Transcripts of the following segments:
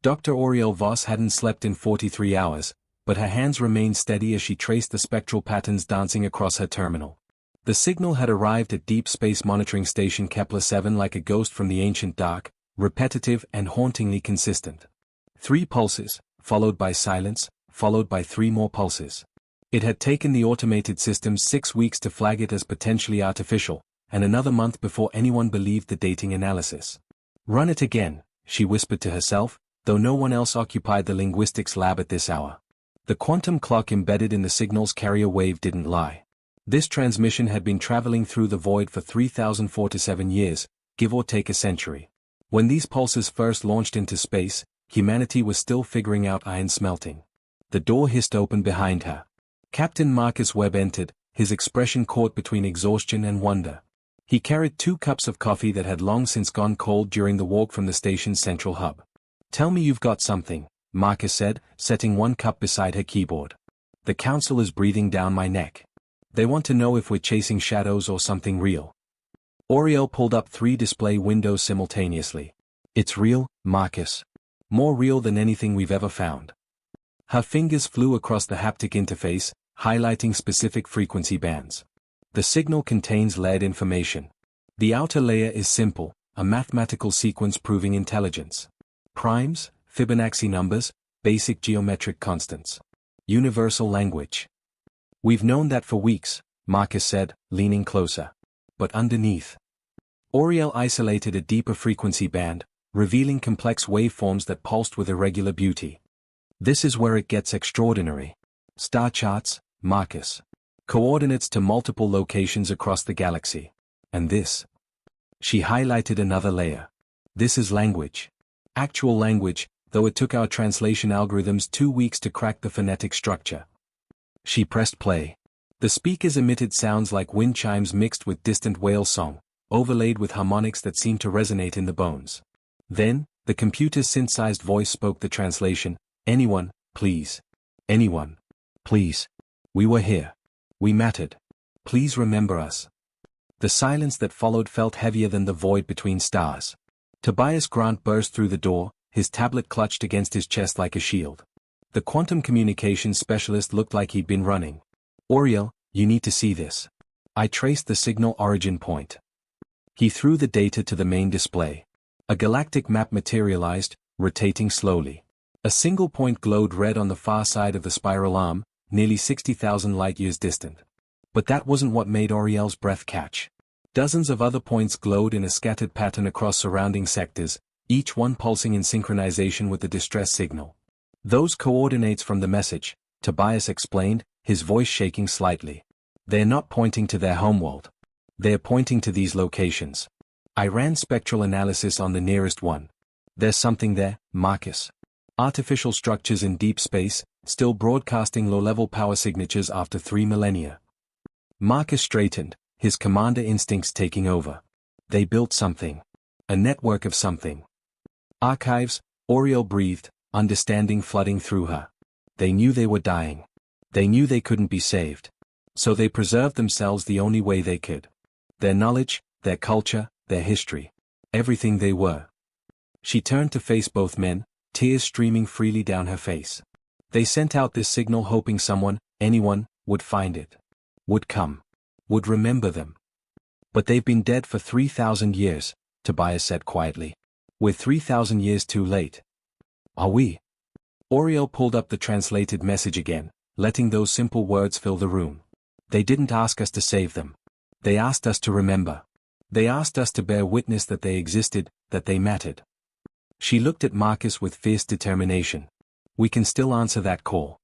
Dr. Oriel Voss hadn't slept in 43 hours, but her hands remained steady as she traced the spectral patterns dancing across her terminal. The signal had arrived at Deep Space Monitoring Station Kepler-7 like a ghost from the ancient dark, repetitive and hauntingly consistent. 3 pulses, followed by silence, followed by 3 more pulses. It had taken the automated systems 6 weeks to flag it as potentially artificial, and another month before anyone believed the dating analysis. Run it again, she whispered to herself, though no one else occupied the linguistics lab at this hour. The quantum clock embedded in the signal's carrier wave didn't lie. This transmission had been traveling through the void for 3,047 years, give or take a century. When these pulses first launched into space, humanity was still figuring out iron smelting. The door hissed open behind her. Captain Marcus Webb entered, his expression caught between exhaustion and wonder. He carried 2 cups of coffee that had long since gone cold during the walk from the station's central hub. "Tell me you've got something," Marcus said, setting 1 cup beside her keyboard. "The council is breathing down my neck. They want to know if we're chasing shadows or something real." Oriel pulled up 3 display windows simultaneously. "It's real, Marcus. More real than anything we've ever found." Her fingers flew across the haptic interface, highlighting specific frequency bands. "The signal contains layered information. The outer layer is simple, a mathematical sequence proving intelligence. Primes, Fibonacci numbers, basic geometric constants. Universal language. We've known that for weeks," Marcus said, leaning closer. "But underneath." Oriel isolated a deeper frequency band, revealing complex waveforms that pulsed with irregular beauty. "This is where it gets extraordinary. Star charts, Marcus. Coordinates to multiple locations across the galaxy. And this." She highlighted another layer. "This is language. Actual language, though it took our translation algorithms 2 weeks to crack the phonetic structure." She pressed play. The speakers emitted sounds like wind chimes mixed with distant whale song, overlaid with harmonics that seemed to resonate in the bones. Then, the computer's synthesized voice spoke the translation. "Anyone, please. Anyone. Please. We were here. We mattered. Please remember us." The silence that followed felt heavier than the void between stars. Tobias Grant burst through the door, his tablet clutched against his chest like a shield. The quantum communications specialist looked like he'd been running. "Oriel, you need to see this. I traced the signal origin point." He threw the data to the main display. A galactic map materialized, rotating slowly. A single point glowed red on the far side of the spiral arm, nearly 60,000 light-years distant. But that wasn't what made Oriel's breath catch. Dozens of other points glowed in a scattered pattern across surrounding sectors, each one pulsing in synchronization with the distress signal. "Those coordinates from the message," Tobias explained, his voice shaking slightly. "They're not pointing to their homeworld. They're pointing to these locations. I ran spectral analysis on the nearest one. There's something there, Marcus. Artificial structures in deep space, still broadcasting low-level power signatures after 3 millennia." Marcus straightened, his commander instincts taking over. "They built something. A network of something." "Archives," Oriel breathed, understanding flooding through her. "They knew they were dying. They knew they couldn't be saved. So they preserved themselves the only way they could. Their knowledge, their culture, their history. Everything they were." She turned to face both men, tears streaming freely down her face. "They sent out this signal hoping someone, anyone, would find it. Would come. Would remember them. But they've been dead for 3,000 years, Tobias said quietly. We're 3,000 years too late. Are we? Oriel pulled up the translated message again, letting those simple words fill the room. They didn't ask us to save them. They asked us to remember. They asked us to bear witness that they existed, that they mattered. She looked at Marcus with fierce determination. We can still answer that call.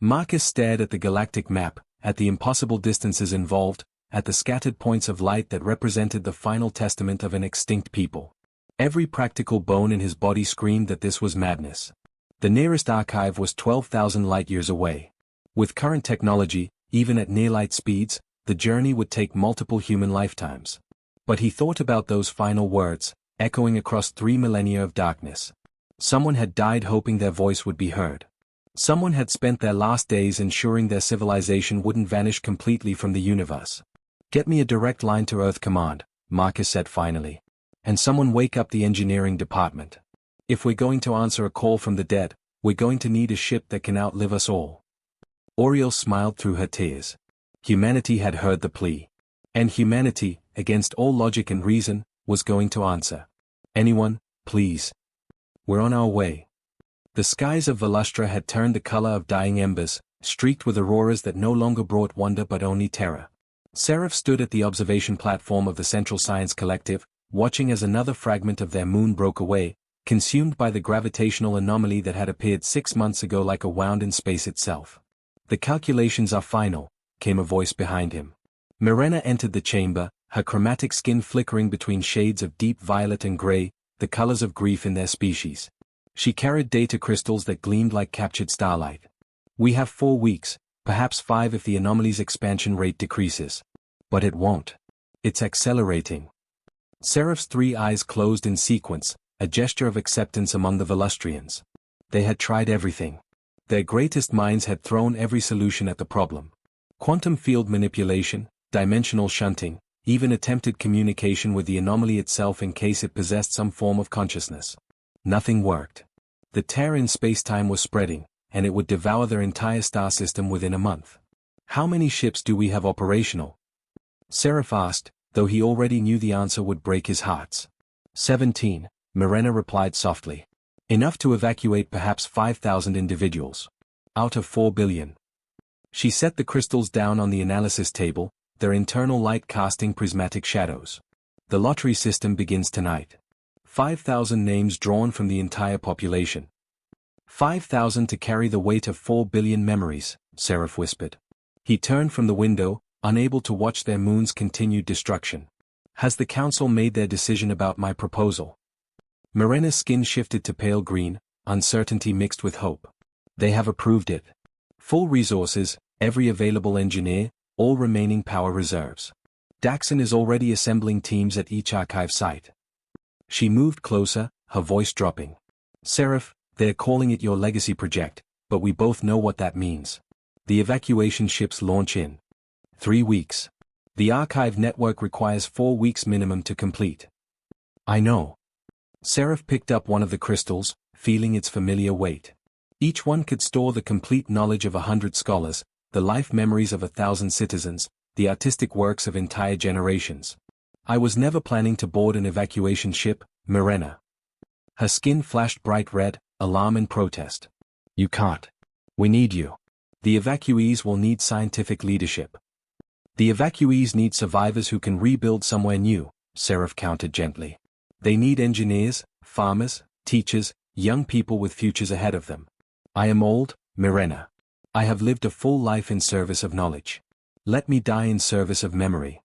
Marcus stared at the galactic map, at the impossible distances involved, at the scattered points of light that represented the final testament of an extinct people. Every practical bone in his body screamed that this was madness. The nearest archive was 12,000 light-years away. With current technology, even at near-light speeds, the journey would take multiple human lifetimes. But he thought about those final words, echoing across 3 millennia of darkness. Someone had died hoping their voice would be heard. Someone had spent their last days ensuring their civilization wouldn't vanish completely from the universe. Get me a direct line to Earth Command, Marcus said finally. And someone wake up the engineering department. If we're going to answer a call from the dead, we're going to need a ship that can outlive us all. Oriel smiled through her tears. Humanity had heard the plea. And humanity, against all logic and reason, was going to answer. Anyone, please. We're on our way. The skies of Velustra had turned the color of dying embers, streaked with auroras that no longer brought wonder but only terror. Seraph stood at the observation platform of the Central Science Collective, watching as another fragment of their moon broke away, consumed by the gravitational anomaly that had appeared 6 months ago like a wound in space itself. The calculations are final, came a voice behind him. Mirena entered the chamber, her chromatic skin flickering between shades of deep violet and gray, the colors of grief in their species. She carried data crystals that gleamed like captured starlight. We have 4 weeks, perhaps 5 if the anomaly's expansion rate decreases. But it won't. It's accelerating. Seraph's 3 eyes closed in sequence, a gesture of acceptance among the Velustrians. They had tried everything. Their greatest minds had thrown every solution at the problem. Quantum field manipulation, dimensional shunting, even attempted communication with the anomaly itself in case it possessed some form of consciousness. Nothing worked. The tear in spacetime was spreading, and it would devour their entire star system within a month. How many ships do we have operational? Seraph asked, though he already knew the answer would break his heart. 17, Mirena replied softly. Enough to evacuate perhaps 5,000 individuals. Out of 4 billion. She set the crystals down on the analysis table, their internal light casting prismatic shadows. The lottery system begins tonight. 5,000 names drawn from the entire population. 5,000 to carry the weight of 4 billion memories, Seraph whispered. He turned from the window, unable to watch their moon's continued destruction. Has the council made their decision about my proposal? Mirena's skin shifted to pale green, uncertainty mixed with hope. They have approved it. Full resources, every available engineer, all remaining power reserves. Daxon is already assembling teams at each archive site. She moved closer, her voice dropping. Seraph, they're calling it your legacy project, but we both know what that means. The evacuation ships launch in 3 weeks. The archive network requires 4 weeks minimum to complete. I know. Seraph picked up one of the crystals, feeling its familiar weight. Each one could store the complete knowledge of 100 scholars, the life memories of 1,000 citizens, the artistic works of entire generations. I was never planning to board an evacuation ship, Mirena. Her skin flashed bright red, alarm and protest. You can't. We need you. The evacuees will need scientific leadership. The evacuees need survivors who can rebuild somewhere new, Seraph countered gently. They need engineers, farmers, teachers, young people with futures ahead of them. I am old, Mirena. I have lived a full life in service of knowledge. Let me die in service of memory.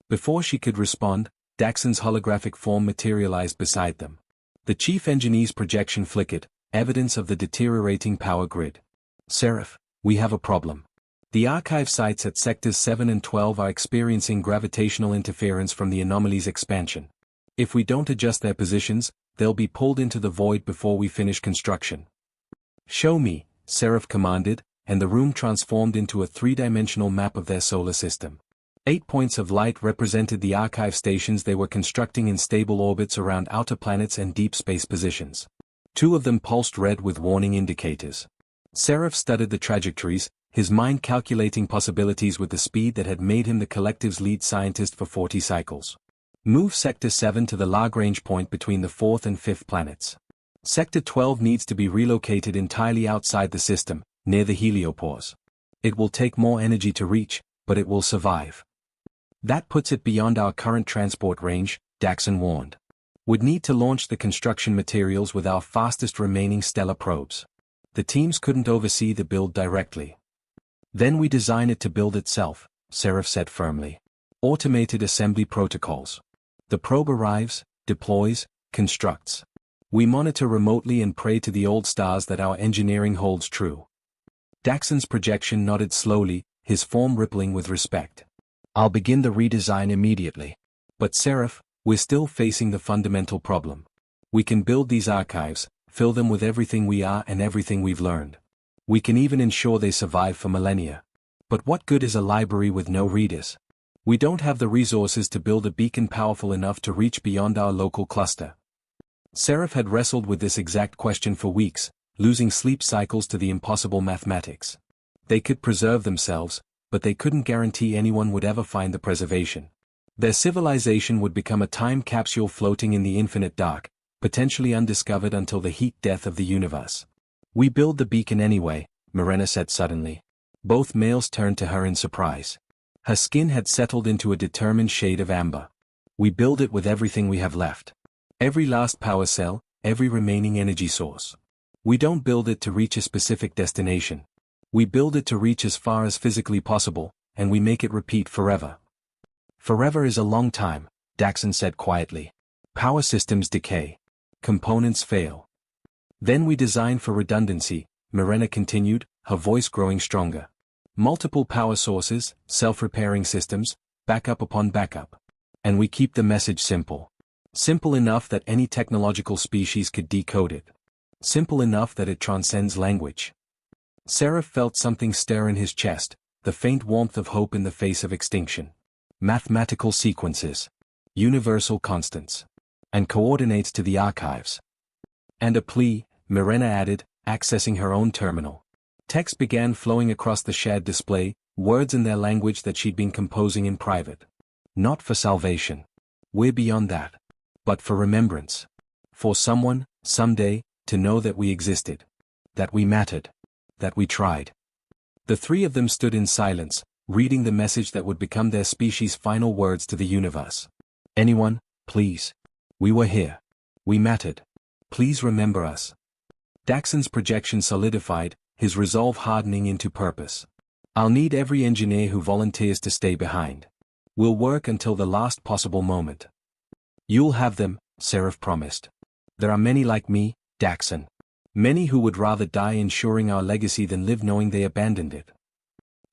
Before she could respond, Daxon's holographic form materialized beside them. The chief engineer's projection flickered, evidence of the deteriorating power grid. Seraph, we have a problem. The archive sites at sectors 7 and 12 are experiencing gravitational interference from the anomaly's expansion. If we don't adjust their positions, they'll be pulled into the void before we finish construction. Show me, Seraph commanded, and the room transformed into a 3-dimensional map of their solar system. 8 points of light represented the archive stations they were constructing in stable orbits around outer planets and deep space positions. 2 of them pulsed red with warning indicators. Seraph studied the trajectories, his mind calculating possibilities with the speed that had made him the collective's lead scientist for 40 cycles. Move Sector 7 to the Lagrange point between the 4th and 5th planets. Sector 12 needs to be relocated entirely outside the system, near the heliopause. It will take more energy to reach, but it will survive. That puts it beyond our current transport range, Daxon warned. We'd need to launch the construction materials with our fastest remaining stellar probes. The teams couldn't oversee the build directly. Then we design it to build itself, Seraph said firmly. Automated assembly protocols. The probe arrives, deploys, constructs. We monitor remotely and pray to the old stars that our engineering holds true. Daxon's projection nodded slowly, his form rippling with respect. I'll begin the redesign immediately. But Seraph, we're still facing the fundamental problem. We can build these archives, fill them with everything we are and everything we've learned. We can even ensure they survive for millennia. But what good is a library with no readers? We don't have the resources to build a beacon powerful enough to reach beyond our local cluster. Seraph had wrestled with this exact question for weeks, losing sleep cycles to the impossible mathematics. They could preserve themselves, but they couldn't guarantee anyone would ever find the preservation. Their civilization would become a time capsule floating in the infinite dark, potentially undiscovered until the heat death of the universe. "We build the beacon anyway," Mirena said suddenly. Both males turned to her in surprise. Her skin had settled into a determined shade of amber. "We build it with everything we have left. Every last power cell, every remaining energy source. We don't build it to reach a specific destination. We build it to reach as far as physically possible, and we make it repeat forever." "Forever is a long time," Daxon said quietly. "Power systems decay. Components fail. Then we design for redundancy," Mirena continued, her voice growing stronger. "Multiple power sources, self-repairing systems, backup upon backup. And we keep the message simple. Simple enough that any technological species could decode it. Simple enough that it transcends language." Seraph felt something stir in his chest, the faint warmth of hope in the face of extinction. Mathematical sequences. Universal constants. And coordinates to the archives. "And a plea," Mirena added, accessing her own terminal. Text began flowing across the shared display, words in their language that she'd been composing in private. "Not for salvation. We're beyond that. But for remembrance. For someone, someday, to know that we existed. That we mattered. That we tried." The three of them stood in silence, reading the message that would become their species' final words to the universe. "Anyone, please. We were here. We mattered. Please remember us." Daxon's projection solidified, his resolve hardening into purpose. "I'll need every engineer who volunteers to stay behind. We'll work until the last possible moment." "You'll have them," Seraph promised. "There are many like me, Daxon. Many who would rather die ensuring our legacy than live knowing they abandoned it."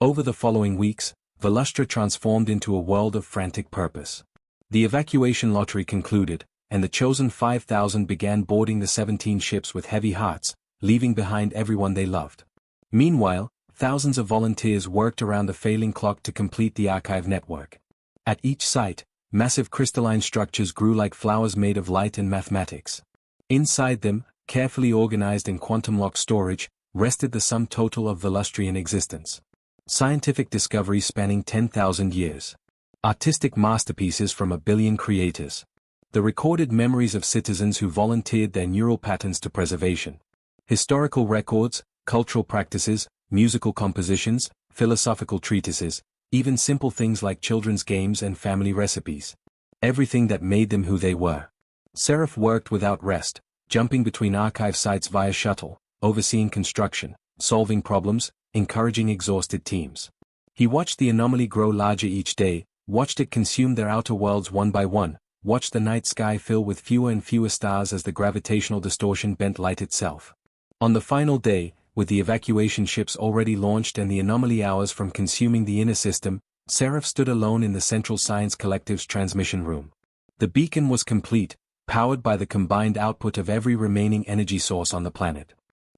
Over the following weeks, Velustra transformed into a world of frantic purpose. The evacuation lottery concluded, and the chosen 5,000 began boarding the 17 ships with heavy hearts, leaving behind everyone they loved. Meanwhile, thousands of volunteers worked around the failing clock to complete the archive network. At each site, massive crystalline structures grew like flowers made of light and mathematics. Inside them, carefully organized in quantum-locked storage, rested the sum total of Velustrian existence. Scientific discoveries spanning 10,000 years. Artistic masterpieces from 1 billion creators. The recorded memories of citizens who volunteered their neural patterns to preservation. Historical records, cultural practices, musical compositions, philosophical treatises, even simple things like children's games and family recipes. Everything that made them who they were. Seraph worked without rest, jumping between archive sites via shuttle, overseeing construction, solving problems, encouraging exhausted teams. He watched the anomaly grow larger each day, watched it consume their outer worlds one by one, watched the night sky fill with fewer and fewer stars as the gravitational distortion bent light itself. On the final day, with the evacuation ships already launched and the anomaly hours from consuming the inner system, Seraph stood alone in the Central Science Collective's transmission room. The beacon was complete, powered by the combined output of every remaining energy source on the planet.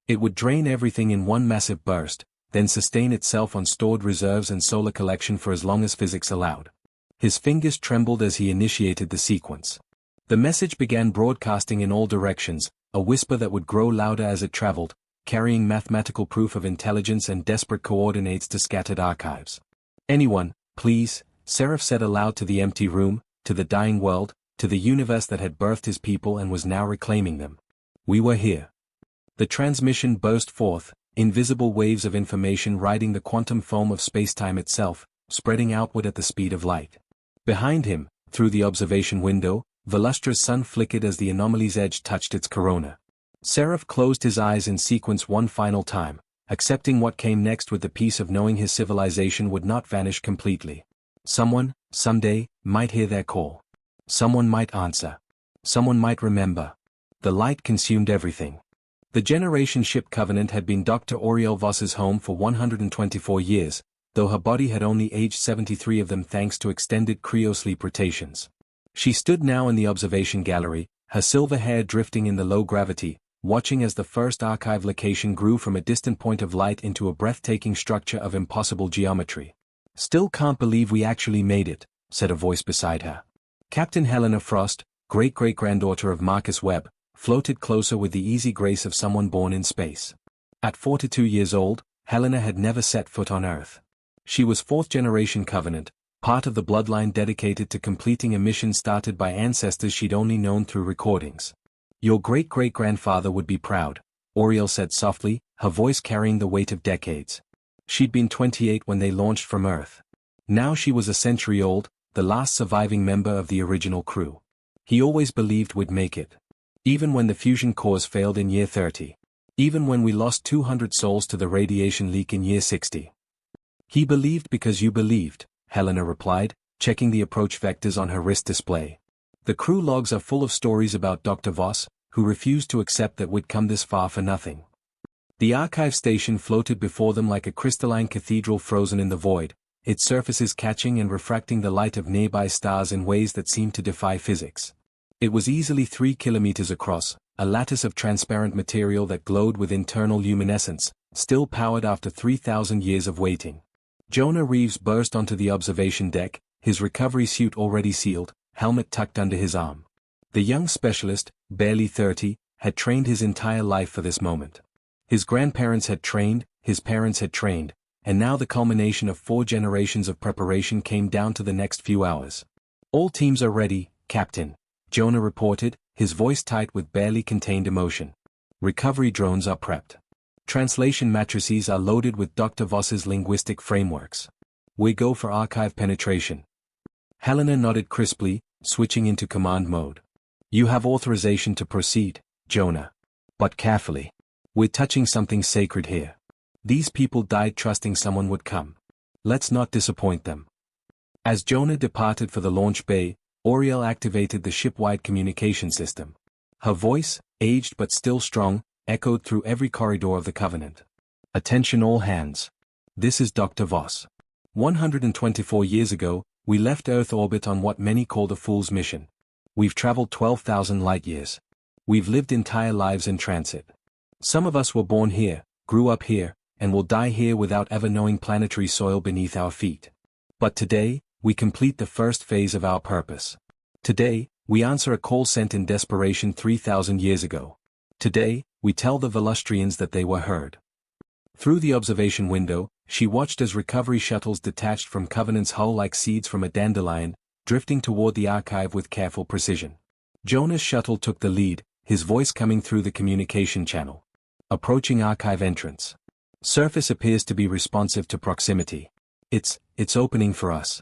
It would drain everything in one massive burst, then sustain itself on stored reserves and solar collection for as long as physics allowed. His fingers trembled as he initiated the sequence. The message began broadcasting in all directions, a whisper that would grow louder as it traveled, carrying mathematical proof of intelligence and desperate coordinates to scattered archives. "Anyone, please," Seraph said aloud to the empty room, to the dying world, to the universe that had birthed his people and was now reclaiming them. "We were here." The transmission burst forth, invisible waves of information riding the quantum foam of spacetime itself, spreading outward at the speed of light. Behind him, through the observation window, Velustra's sun flickered as the anomaly's edge touched its corona. Seraph closed his eyes in sequence one final time, accepting what came next with the peace of knowing his civilization would not vanish completely. Someone, someday, might hear their call. Someone might answer. Someone might remember. The light consumed everything. The Generation Ship Covenant had been Dr. Oriel Voss's home for 124 years, though her body had only aged 73 of them thanks to extended cryosleep rotations. She stood now in the observation gallery, her silver hair drifting in the low gravity, watching as the first archive location grew from a distant point of light into a breathtaking structure of impossible geometry. "Still can't believe we actually made it," said a voice beside her. Captain Helena Frost, great-great-granddaughter of Marcus Webb, floated closer with the easy grace of someone born in space. At 42 years old, Helena had never set foot on Earth. She was fourth-generation Covenant, part of the bloodline dedicated to completing a mission started by ancestors she'd only known through recordings. "Your great-great-grandfather would be proud," Oriel said softly, her voice carrying the weight of decades. She'd been 28 when they launched from Earth. Now she was a century old, the last surviving member of the original crew. He always believed we'd make it. Even when the fusion cores failed in year 30. Even when we lost 200 souls to the radiation leak in year 60. "He believed because you believed," Helena replied, checking the approach vectors on her wrist display. "The crew logs are full of stories about Dr. Voss, who refused to accept that we'd come this far for nothing." The archive station floated before them like a crystalline cathedral frozen in the void, its surfaces catching and refracting the light of nearby stars in ways that seemed to defy physics. It was easily 3 kilometers across, a lattice of transparent material that glowed with internal luminescence, still powered after 3,000 years of waiting. Jonah Reeves burst onto the observation deck, his recovery suit already sealed, helmet tucked under his arm. The young specialist, barely 30, had trained his entire life for this moment. His grandparents had trained, his parents had trained, and now the culmination of 4 generations of preparation came down to the next few hours. "All teams are ready, Captain," Jonah reported, his voice tight with barely contained emotion. "Recovery drones are prepped. Translation matrices are loaded with Dr. Voss's linguistic frameworks. We go for archive penetration." Helena nodded crisply, switching into command mode. "You have authorization to proceed, Jonah. But carefully. We're touching something sacred here. These people died trusting someone would come. Let's not disappoint them." As Jonah departed for the launch bay, Oriel activated the ship-wide communication system. Her voice, aged but still strong, echoed through every corridor of the Covenant. "Attention all hands. This is Dr. Voss. 124 years ago, we left Earth orbit on what many called a fool's mission. We've traveled 12,000 light-years. We've lived entire lives in transit. Some of us were born here, grew up here, and will die here without ever knowing planetary soil beneath our feet. But today, we complete the first phase of our purpose. Today, we answer a call sent in desperation 3,000 years ago. Today, we tell the Velustrians that they were heard." Through the observation window, she watched as recovery shuttles detached from Covenant's hull like seeds from a dandelion, drifting toward the archive with careful precision. Jonah's shuttle took the lead, his voice coming through the communication channel. "Approaching archive entrance. Surface appears to be responsive to proximity. It's opening for us."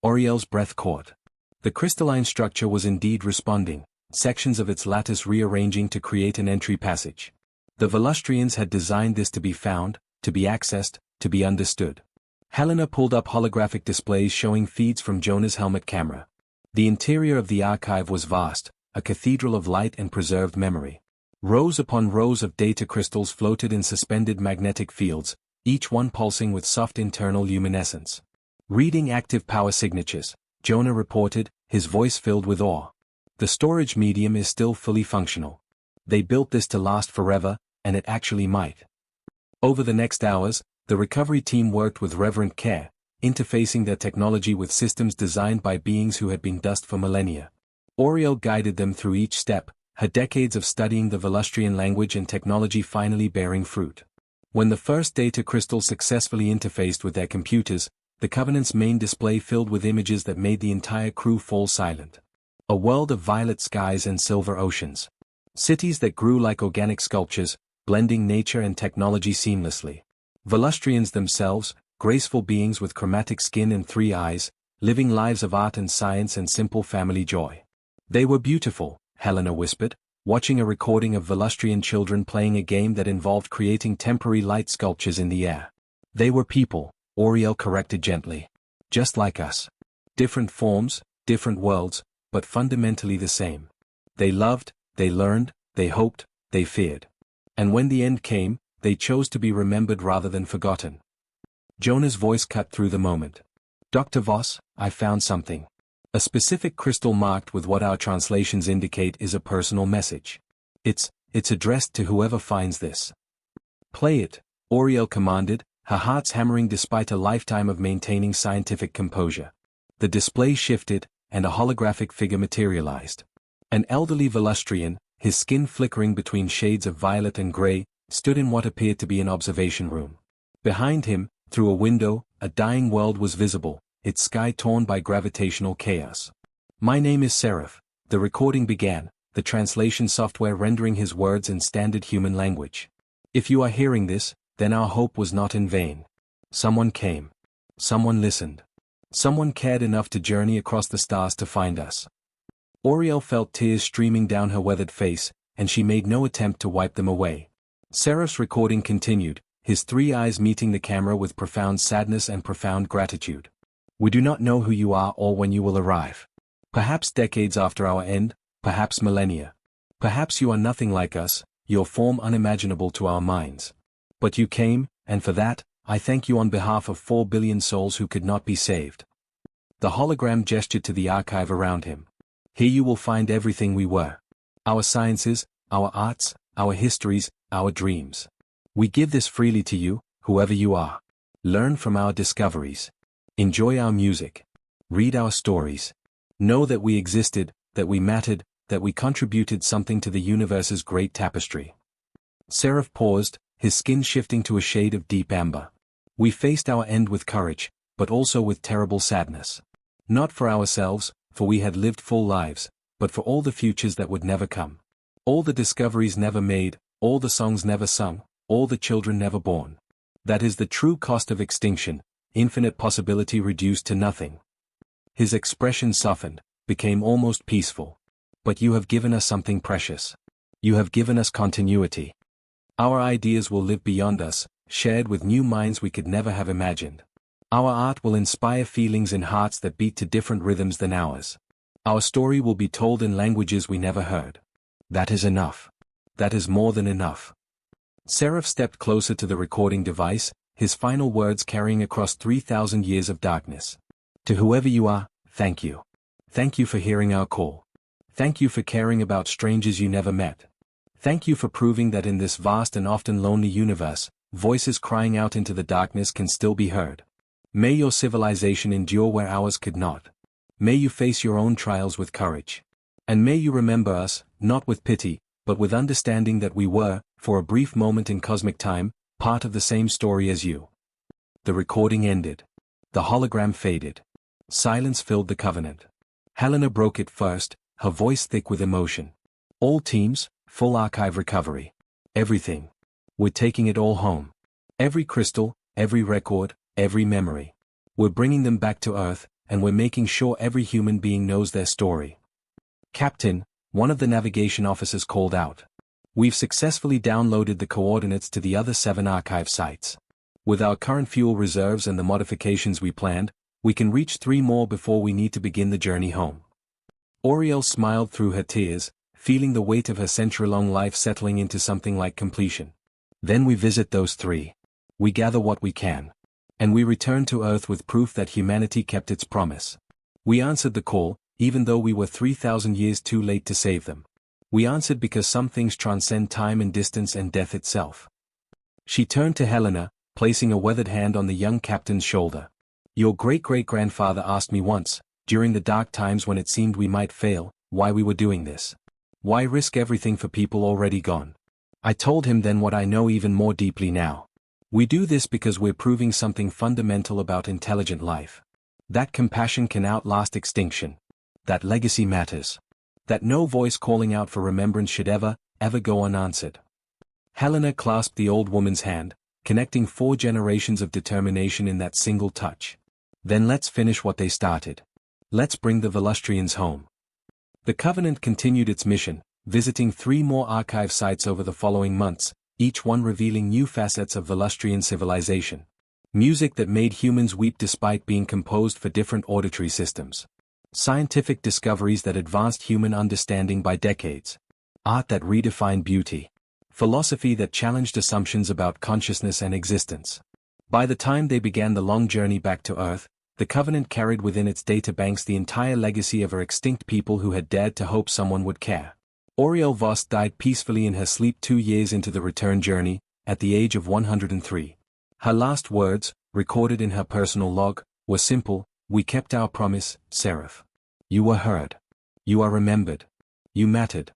Oriel's breath caught. The crystalline structure was indeed responding, sections of its lattice rearranging to create an entry passage. The Velustrians had designed this to be found, to be accessed, to be understood. Helena pulled up holographic displays showing feeds from Jonah's helmet camera. The interior of the archive was vast, a cathedral of light and preserved memory. Rows upon rows of data crystals floated in suspended magnetic fields, each one pulsing with soft internal luminescence. "Reading active power signatures," Jonah reported, his voice filled with awe. "The storage medium is still fully functional. They built this to last forever, and it actually might." Over the next hours, the recovery team worked with reverent care, interfacing their technology with systems designed by beings who had been dust for millennia. Oriel guided them through each step, her decades of studying the Velustrian language and technology finally bearing fruit. When the first data crystal successfully interfaced with their computers, the Covenant's main display filled with images that made the entire crew fall silent. A world of violet skies and silver oceans. Cities that grew like organic sculptures, blending nature and technology seamlessly. Velustrians themselves, graceful beings with chromatic skin and 3 eyes, living lives of art and science and simple family joy. They were beautiful, Helena whispered, watching a recording of Velustrian children playing a game that involved creating temporary light sculptures in the air. "They were people," Oriel corrected gently. "Just like us. Different forms, different worlds, but fundamentally the same. They loved, they learned, they hoped, they feared. And when the end came, they chose to be remembered rather than forgotten." Jonah's voice cut through the moment. "Dr. Voss, I found something. A specific crystal marked with what our translations indicate is a personal message. It's addressed to whoever finds this." "Play it," Oriel commanded, her heart's hammering despite a lifetime of maintaining scientific composure. The display shifted, and a holographic figure materialized. An elderly Velustrian, his skin flickering between shades of violet and gray, stood in what appeared to be an observation room. Behind him, through a window, a dying world was visible, its sky torn by gravitational chaos. "My name is Seraph," the recording began, the translation software rendering his words in standard human language. "If you are hearing this, then our hope was not in vain. Someone came. Someone listened. Someone cared enough to journey across the stars to find us." Oriel felt tears streaming down her weathered face, and she made no attempt to wipe them away. Seraph's recording continued, his three eyes meeting the camera with profound sadness and profound gratitude. "We do not know who you are or when you will arrive. Perhaps decades after our end, perhaps millennia. Perhaps you are nothing like us, your form unimaginable to our minds. But you came, and for that, I thank you on behalf of 4 billion souls who could not be saved." The hologram gestured to the archive around him. "Here you will find everything we were. Our sciences, our arts, our histories, our dreams. We give this freely to you, whoever you are. Learn from our discoveries. Enjoy our music. Read our stories. Know that we existed, that we mattered, that we contributed something to the universe's great tapestry." Seraph paused, his skin shifting to a shade of deep amber. "We faced our end with courage, but also with terrible sadness. Not for ourselves, for we had lived full lives, but for all the futures that would never come. All the discoveries never made, all the songs never sung, all the children never born. That is the true cost of extinction, infinite possibility reduced to nothing." His expression softened, became almost peaceful. "But you have given us something precious. You have given us continuity. Our ideas will live beyond us, shared with new minds we could never have imagined. Our art will inspire feelings in hearts that beat to different rhythms than ours. Our story will be told in languages we never heard. That is enough. That is more than enough." Seraph stepped closer to the recording device, his final words carrying across 3,000 years of darkness. "To whoever you are, thank you. Thank you for hearing our call. Thank you for caring about strangers you never met. Thank you for proving that in this vast and often lonely universe, voices crying out into the darkness can still be heard. May your civilization endure where ours could not. May you face your own trials with courage. And may you remember us, not with pity, but with understanding that we were, for a brief moment in cosmic time, part of the same story as you." The recording ended. The hologram faded. Silence filled the covenant. Helena broke it first, her voice thick with emotion. "All teams, full archive recovery. Everything. We're taking it all home. Every crystal, every record, every memory. We're bringing them back to Earth, and we're making sure every human being knows their story." "Captain," one of the navigation officers called out. "We've successfully downloaded the coordinates to the other 7 archive sites. With our current fuel reserves and the modifications we planned, we can reach 3 more before we need to begin the journey home." Oriel smiled through her tears, feeling the weight of her century-long life settling into something like completion. "Then we visit those 3. We gather what we can. And we return to Earth with proof that humanity kept its promise. We answered the call, even though we were 3,000 years too late to save them. We answered because some things transcend time and distance and death itself." She turned to Helena, placing a weathered hand on the young captain's shoulder. "Your great-great-grandfather asked me once, during the dark times when it seemed we might fail, why we were doing this. Why risk everything for people already gone? I told him then what I know even more deeply now. We do this because we're proving something fundamental about intelligent life. That compassion can outlast extinction. That legacy matters. That no voice calling out for remembrance should ever go unanswered." Helena clasped the old woman's hand, connecting 4 generations of determination in that single touch. "Then let's finish what they started. Let's bring the Velustrians home." The Covenant continued its mission, visiting 3 more archive sites over the following months, each one revealing new facets of Velustrian civilization. Music that made humans weep despite being composed for different auditory systems. Scientific discoveries that advanced human understanding by decades. Art that redefined beauty. Philosophy that challenged assumptions about consciousness and existence. By the time they began the long journey back to Earth, the Covenant carried within its databanks the entire legacy of our extinct people who had dared to hope someone would care. Oriel Voss died peacefully in her sleep 2 years into the return journey, at the age of 103. Her last words, recorded in her personal log, were simple: "We kept our promise, Seraph. You were heard. You are remembered. You mattered."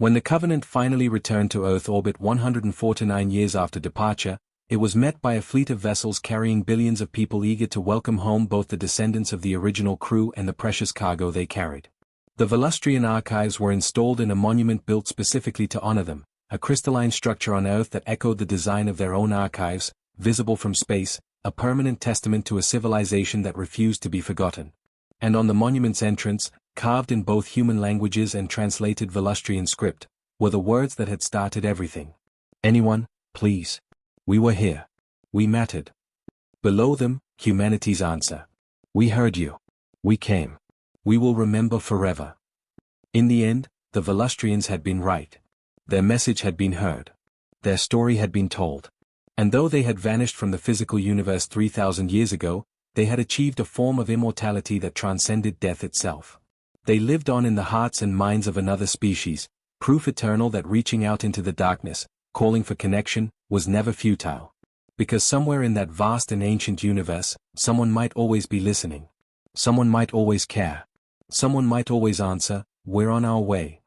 When the Covenant finally returned to Earth orbit 149 years after departure, it was met by a fleet of vessels carrying billions of people eager to welcome home both the descendants of the original crew and the precious cargo they carried. The Velustrian archives were installed in a monument built specifically to honor them, a crystalline structure on Earth that echoed the design of their own archives, visible from space, a permanent testament to a civilization that refused to be forgotten. And on the monument's entrance, carved in both human languages and translated Velustrian script, were the words that had started everything. Anyone, please. We were here. We mattered. Below them, humanity's answer. We heard you. We came. We will remember forever. In the end, the Velustrians had been right. Their message had been heard. Their story had been told. And though they had vanished from the physical universe 3,000 years ago, they had achieved a form of immortality that transcended death itself. They lived on in the hearts and minds of another species, proof eternal that reaching out into the darkness, calling for connection, was never futile. Because somewhere in that vast and ancient universe, someone might always be listening. Someone might always care. Someone might always answer, "We're on our way."